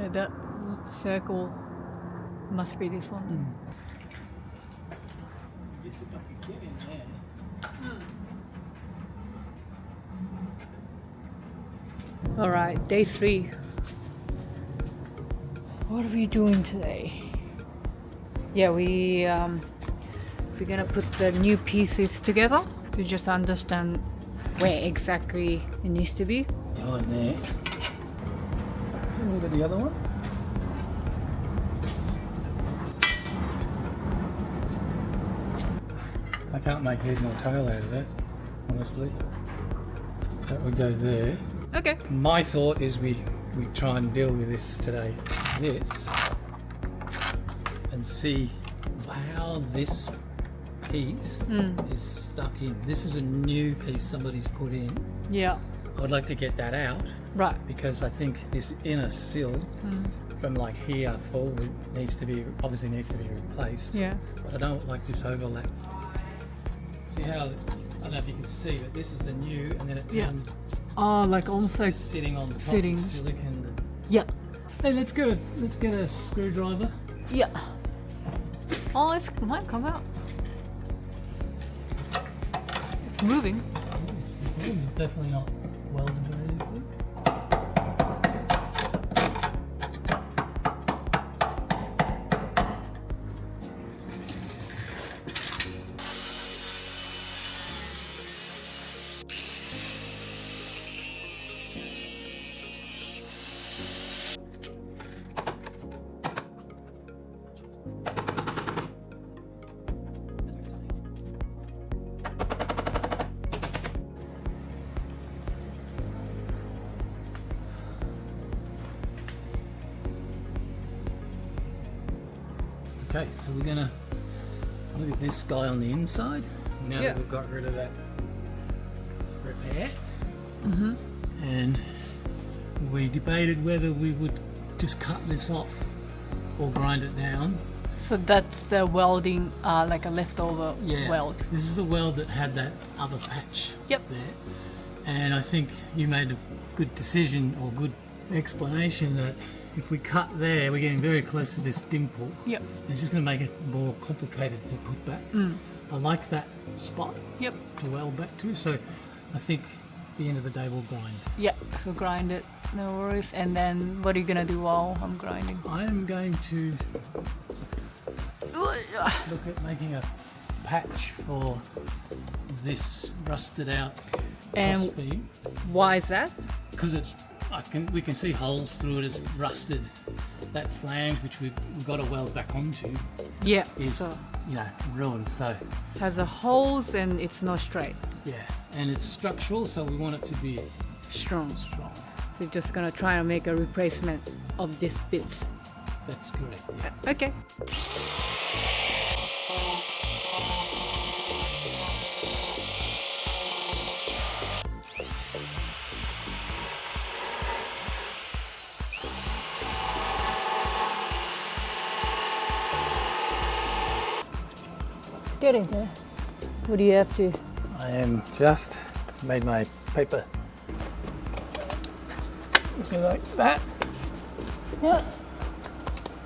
Yeah, that circle must be this one. Guess if I could get in there. All right, day 3. What are we doing today? Yeah, we're gonna put the new pieces together to just understand where exactly it needs to be. Oh, in there. Look at the other one. I can't make head nor tail out of that, honestly. That would go there. Okay. My thought is we try and deal with this today. This. And see how this piece is stuck in. This is a new piece somebody's put in. Yeah. I would like to get that out. Right. Because I think this inner sill from like here forward obviously needs to be replaced. Yeah. But I don't like this overlap. See how, I don't know if you can see, but this is the new, and then it turns Oh, like almost like sitting on top sitting. of silicon. Yeah. Hey, let's get a screwdriver. Yeah. Oh, it might come out. It's moving. It's definitely not welded or anything. Okay, so we're gonna look at this guy on the inside. Now that we've got rid of that repair. And we debated whether we would just cut this off or grind it down. So that's the welding, like a leftover weld. This is the weld that had that other patch there. And I think you made a good decision or good explanation that if we cut there, we're getting very close to this dimple. Yep. It's just going to make it more complicated to put back. I like that spot to weld back to, so I think at the end of the day we'll grind. Yeah, so grind it, no worries. And then what are you gonna do while I'm grinding? I am going to look at making a patch for this rusted out And crossbeam. why is that? Because we can see holes through it. It's rusted. That flange, which we've got to weld back onto, Yeah. is So ruined. So has a holes and it's not straight. yeah, and it's structural, so we want it to be Strong. strong. So you're just gonna try and make a replacement of this bits. That's correct. Yeah. Okay. Let's get in there. What do you have to? I am just made my paper. So like that. Yeah.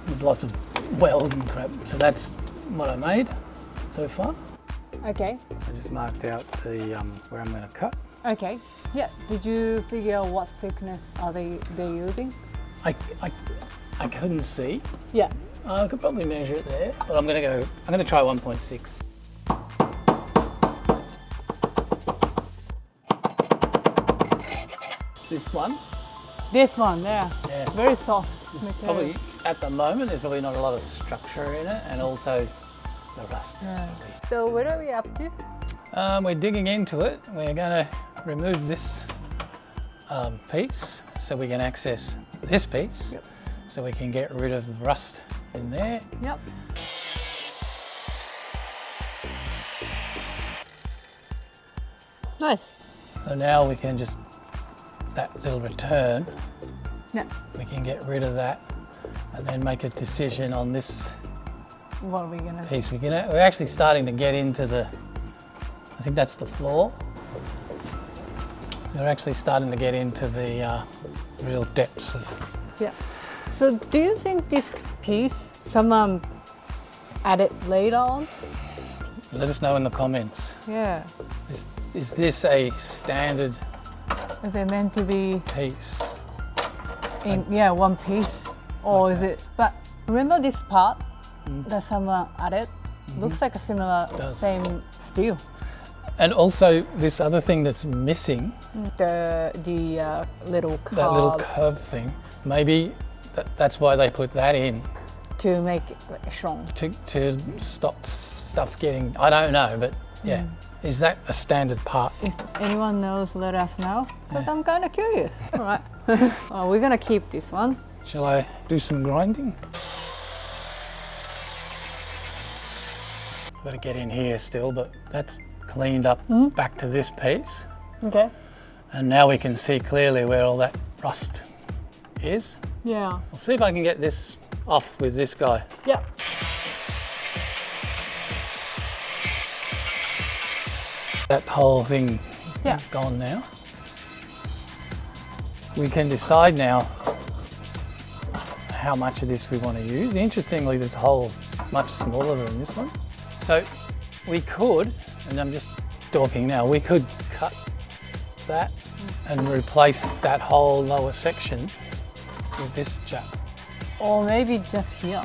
There's lots of weld and crap. So that's what I made so far. Okay. I just marked out the where I'm going to cut. Okay. Yeah. Did you figure out what thickness are they using? I couldn't see. Yeah. I could probably measure it there, but I'm going to try 1.6. This one. This one, yeah. Yeah. Very soft. It's material. probably, at the moment, there's probably not a lot of structure in it, and also the rust. Right. So what are we up to? We're digging into it. We're going to remove this piece so we can access this piece, so we can get rid of the rust in there. Yep. Nice. So now we can just, that little return, Yeah. we can get rid of that and then make a decision on this What are we gonna? piece. We're actually starting to get into I think that's the floor. So we're actually starting to get into the real depths of Yeah. So do you think this piece someone added later on? Let us know in the comments. Yeah. Is this a standard Is it meant to be piece? in one piece? Or is it, but remember this part that someone added? Looks like a similar, same steel. And also this other thing that's missing, The little curve. that little curve thing, maybe that's why they put that in. To make it like strong. To stop stuff getting, I don't know, but yeah. Is that a standard part? If anyone knows, let us know, because I'm kind of curious. All right. Oh, we're going to keep this one. Shall I do some grinding? I've got to get in here still, but that's cleaned up back to this piece. Okay. And now we can see clearly where all that rust is. Yeah. I'll see if I can get this off with this guy. Yeah. That whole thing is gone now. We can decide now how much of this we want to use. Interestingly, this hole's much smaller than this one. So we could, and I'm just talking now, we could cut that and replace that whole lower section with this chap. Or maybe just here,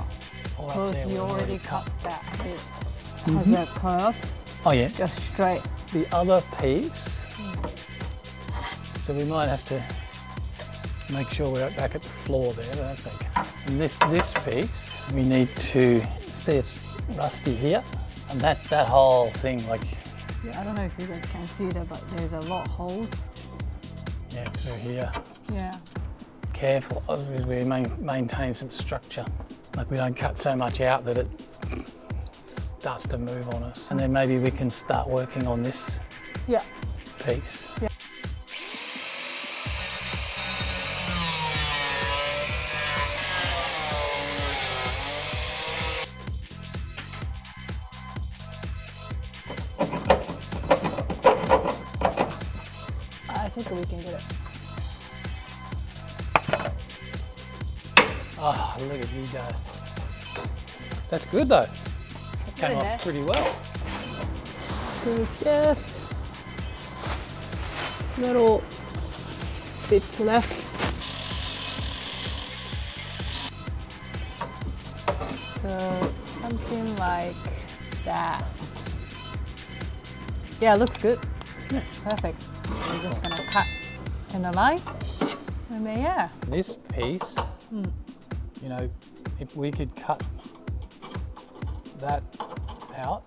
Or up because there you where we already cut that bit. Has that curve, Oh yeah. just straight. The other piece, so we might have to make sure we're back at the floor there, but that's okay. And this piece, we need to see it's rusty here, and that whole thing, like, Yeah, I don't know if you guys can see that, but there's a lot of holes. yeah, through here. Yeah. Careful, otherwise we maintain some structure. Like we don't cut so much out that it starts to move on us. And then maybe we can start working on this Yeah. piece. Yeah. I think we can get it. Oh, look at you go. That's good though. It came off pretty well. So just little bits left. So something like that. Yeah, looks good. Yeah. Perfect. We're just gonna cut in the line, and then yeah. This piece, you know, if we could cut that out,